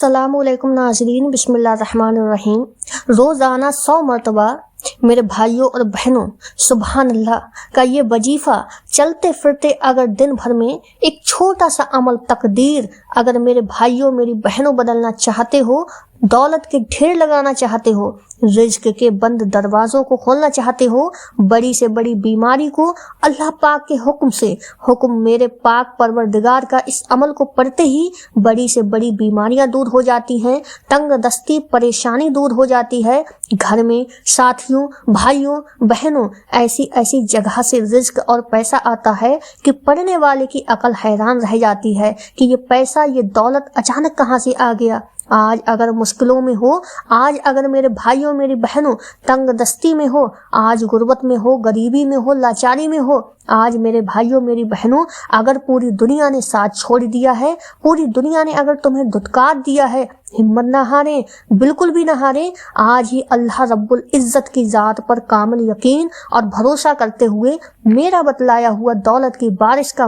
السلام علیکم ناظرین، بسم اللہ الرحمن الرحیم۔ روزانہ 100 مرتبہ میرے بھائیوں اور بہنوں سبحان اللہ کا یہ وظیفہ چلتے پھرتے اگر دن بھر میں ایک چھوٹا سا عمل تقدیر اگر میرے بھائیوں میری بہنوں بدلنا چاہتے ہو، دولت کے ڈھیر لگانا چاہتے ہو، رزق کے بند دروازوں کو کھولنا چاہتے ہو، بڑی سے بڑی بیماری کو اللہ پاک کے حکم سے، حکم میرے پاک پروردگار کا، اس عمل کو پڑھتے ہی بڑی سے بڑی بیماریاں دور ہو جاتی ہیں، تنگ دستی پریشانی دور ہو جاتی ہے، گھر میں ساتھیوں بھائیوں بہنوں ایسی جگہ سے رزق اور پیسہ آتا ہے کہ پڑھنے والے کی عقل حیران رہ جاتی ہے کہ یہ پیسہ یہ دولت اچانک کہاں سے آ گیا۔ آج اگر مشکلوں میں ہو، آج اگر میرے بھائیوں میری بہنوں تنگ دستی میں ہو، آج غربت میں ہو، غریبی میں ہو، لاچاری میں ہو، آج میرے بھائیوں میری بہنوں اگر پوری دنیا نے ساتھ چھوڑ دیا ہے، پوری دنیا نے اگر تمہیں دھتکار دیا ہے، ہمت نہ ہارے، بالکل بھی نہ ہارے۔ آج ہی اللہ رب العزت کی ذات پر کامل یقین اور بھروسہ کرتے ہوئے میرا بتلایا ہوا دولت کی بارش کا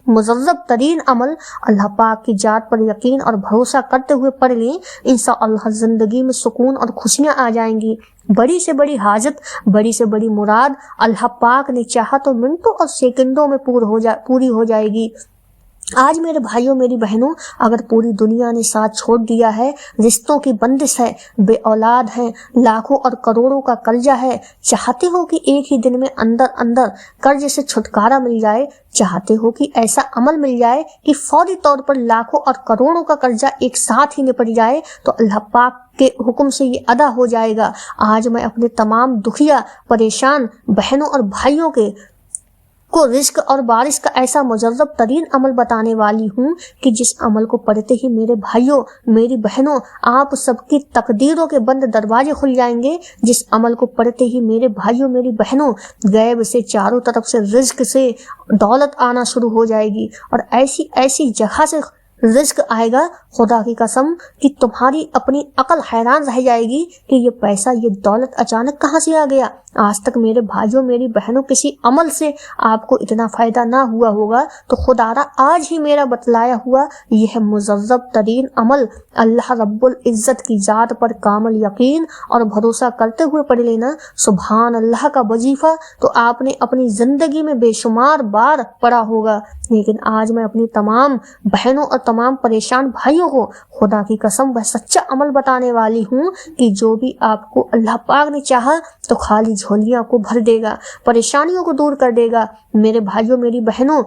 مجرب ترین عمل اللہ پاک کی ذات پر یقین اور بھروسہ کرتے ہوئے پڑھ لیں، انشاءاللہ زندگی میں سکون اور خوشیاں آ جائیں گی۔ بڑی سے بڑی حاجت، بڑی سے بڑی مراد اللہ پاک نے چاہا تو منٹوں اور سیکنڈوں میں پوری ہو جائے گی۔ آج میرے بھائیوں میری بہنوں اگر پوری دنیا نے ساتھ چھوڑ دیا ہے، رشتوں کی بندش ہے، بے اولاد ہیں، لاکھوں اور کروڑوں کا قرضہ ہے، چاہتے ہو کہ ایک ہی دن میں اندر قرض سے چھٹکارا مل جائے، چاہتے ہو کہ ایسا عمل مل جائے کہ فوری طور پر لاکھوں اور کروڑوں کا قرضہ ایک ساتھ ہی نپٹ جائے، تو اللہ پاک کے حکم سے یہ ادا ہو جائے گا۔ آج میں اپنے تمام دکھیا پریشان بہنوں اور بھائیوں کو رزق اور بارش کا ایسا مجرب ترین عمل بتانے والی ہوں کہ جس عمل کو پڑھتے ہی میرے بھائیوں میری بہنوں آپ سب کی تقدیروں کے بند دروازے کھل جائیں گے، جس عمل کو پڑھتے ہی میرے بھائیوں میری بہنوں غیب سے چاروں طرف سے رزق سے دولت آنا شروع ہو جائے گی، اور ایسی جگہ سے رزق آئے گا خدا کی قسم کہ تمہاری اپنی عقل حیران رہ جائے گی کہ یہ پیسہ یہ دولت اچانک کہاں سے آ گیا۔ آج تک میرے بھائیوں میری بہنوں کسی عمل سے آپ کو اتنا فائدہ نہ ہوا ہوگا، تو خدا را آج ہی میرا بتلایا ہوا یہ مجرب ترین عمل اللہ رب العزت کی ذات پر کامل یقین اور بھروسہ کرتے ہوئے پڑھ لینا سبحان اللہ کا وظیفہ تو آپ نے اپنی زندگی میں بے شمار بار پڑھا ہوگا، لیکن آج میں اپنی تمام بہنوں اور تمام پریشان بھائیوں کو خدا کی قسم وہ سچا عمل بتانے والی ہوں کہ جو بھی آپ کو اللہ پاک نے چاہا تو خالی جھولیاں کو بھر دے گا، پریشانیوں کو دور کر دے گا۔ میرے بھائیوں میری بہنوں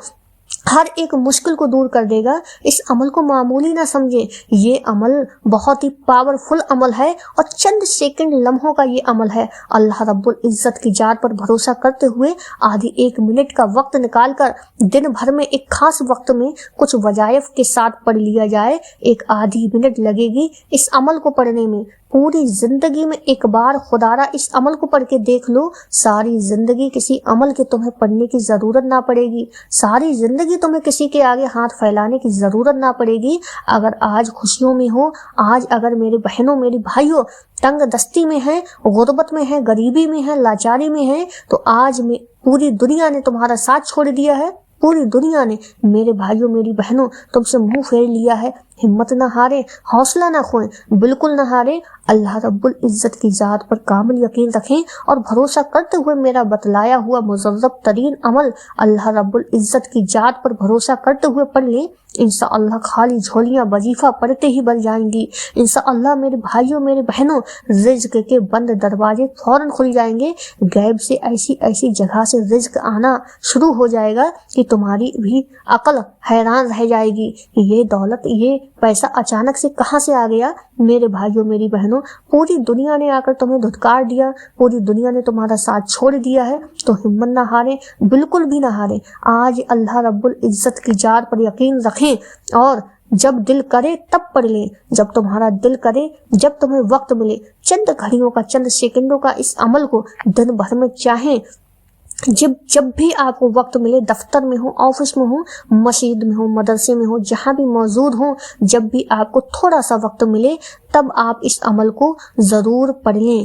ہر ایک مشکل کو دور کر دے گا۔ اس عمل کو معمولی نہ سمجھیں، یہ عمل بہت ہی پاورفل عمل ہے اور چند سیکنڈ لمحوں کا یہ عمل ہے۔ اللہ رب العزت کی ذات پر بھروسہ کرتے ہوئے آدھی 1 منٹ کا وقت نکال کر دن بھر میں ایک خاص وقت میں کچھ وظائف کے ساتھ پڑھ لیا جائے، ایک آدھی منٹ لگے گی اس عمل کو پڑھنے میں۔ پوری زندگی میں ایک بار خدا را اس عمل کو پڑھ کے دیکھ لو، ساری زندگی کسی عمل کے تمہیں پڑھنے کی ضرورت نہ پڑے گی، ساری زندگی تمہیں کسی کے آگے ہاتھ پھیلانے کی ضرورت نہ پڑے گی۔ اگر آج خوشیوں میں ہو، آج اگر میرے بہنوں میری بھائیوں تنگ دستی میں ہیں، غربت میں ہیں، غریبی میں ہیں، لاچاری میں ہیں، تو آج میں پوری دنیا نے تمہارا ساتھ چھوڑ دیا ہے، پوری دنیا نے میرے بھائیوں میری بہنوں تم سے منہ پھیر لیا ہے، ہمت نہ ہارے، حوصلہ نہ کھوئیں، بالکل نہ ہارے۔ اللہ رب العزت کی ذات پر کامل یقین رکھیں اور بھروسہ کرتے ہوئے میرا بتلایا ہوا مجرب ترین عمل اللہ رب العزت کی ذات پر بھروسہ کرتے ہوئے پڑھ لیں، انشاءاللہ خالی جھولیاں وظیفہ پڑھتے ہی بن جائیں گی۔ انشاءاللہ میرے بھائیوں میرے بہنوں رزق کے بند دروازے فوراً کھل جائیں گے، غیب سے ایسی جگہ سے رزق آنا شروع ہو جائے گا کہ تمہاری بھی عقل حیران رہ جائے گی کہ یہ دولت یہ پیسہ اچانک سے کہاں سے آ گیا۔ میرے بھائیوں میری بہنوں پوری دنیا نے آ کر تمہیں دھتکار دیا، پوری دنیا نے تمہارا ساتھ چھوڑ دیا ہے، تو ہمت نہ ہارے، بالکل بھی نہ ہارے۔ آج اللہ رب العزت کی ذات پر یقین رکھیں اور جب دل کرے تب پڑھ لیں، جب تمہارا دل کرے، جب تمہیں وقت ملے، چند گھڑیوں کا چند سیکنڈوں کا اس عمل کو دن بھر میں چاہیں جب بھی آپ کو وقت ملے، دفتر میں ہو، آفس میں ہو، مسجد میں ہو، مدرسے میں ہو، جہاں بھی موجود ہوں، جب بھی آپ کو تھوڑا سا وقت ملے تب آپ اس عمل کو ضرور پڑھ لیں۔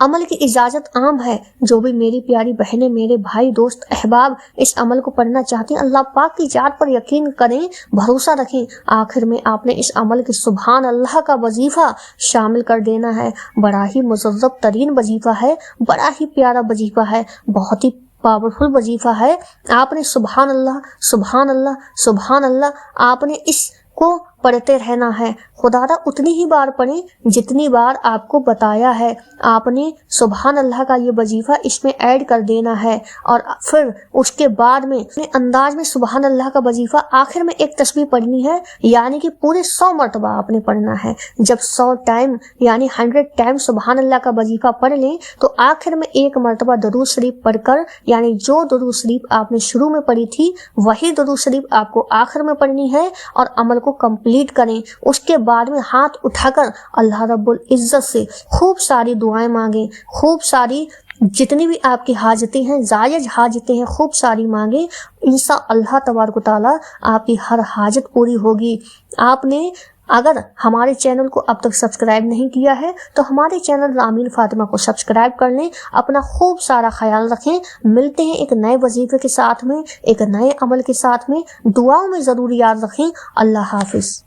عمل کی اجازت عام ہے، جو بھی میری پیاری بہنیں، میرے بھائی، دوست، احباب اس عمل کو پڑھنا چاہتے ہیں، اللہ پاک کی ذات پر یقین کریں، بھروسہ رکھیں۔ آخر میں آپ نے اس عمل کے سبحان اللہ کا وظیفہ شامل کر دینا ہے۔ بڑا ہی مجرب ترین وظیفہ ہے، بڑا ہی پیارا وظیفہ ہے، بہت ہی پاورفل وظیفہ ہے۔ آپ نے سبحان اللہ سبحان اللہ سبحان اللہ آپ نے اس کو پڑھتے رہنا ہے۔ خدا را اتنی ہی بار پڑھیں جتنی بار آپ کو بتایا ہے۔ آپ نے سبحان اللہ کا یہ وظیفہ اس میں ایڈ کر دینا ہے، اور پھر اس کے بعد میں اپنے انداز میں سبحان اللہ کا وظیفہ آخر میں ایک تسبیح پڑھنی ہے، یعنی کہ پورے 100 مرتبہ آپ نے پڑھنا ہے۔ جب 100 ٹائم یعنی 100 ٹائم سبحان اللہ کا وظیفہ پڑھ لیں تو آخر میں ایک مرتبہ درود شریف پڑھ کر، یعنی جو درود شریف آپ نے شروع میں پڑھی تھی وہی درود شریف آپ کو آخر میں پڑھنی ہے، اور عمل کو کمپلیٹ کریں۔ اس کے بعد میں ہاتھ اٹھا کر اللہ رب العزت سے خوب ساری دعائیں مانگیں، خوب ساری جتنی بھی آپ کی حاجتیں ہیں، جائز حاجتیں ہیں، خوب ساری مانگیں۔ انشاءاللہ تبارک و تعالی آپ کی ہر حاجت پوری ہوگی۔ آپ نے اگر ہمارے چینل کو اب تک سبسکرائب نہیں کیا ہے تو ہمارے چینل رامین فاطمہ کو سبسکرائب کر لیں۔ اپنا خوب سارا خیال رکھیں۔ ملتے ہیں ایک نئے وظیفے کے ساتھ میں، ایک نئے عمل کے ساتھ میں۔ دعاؤں میں ضرور یاد رکھیں۔ اللہ حافظ۔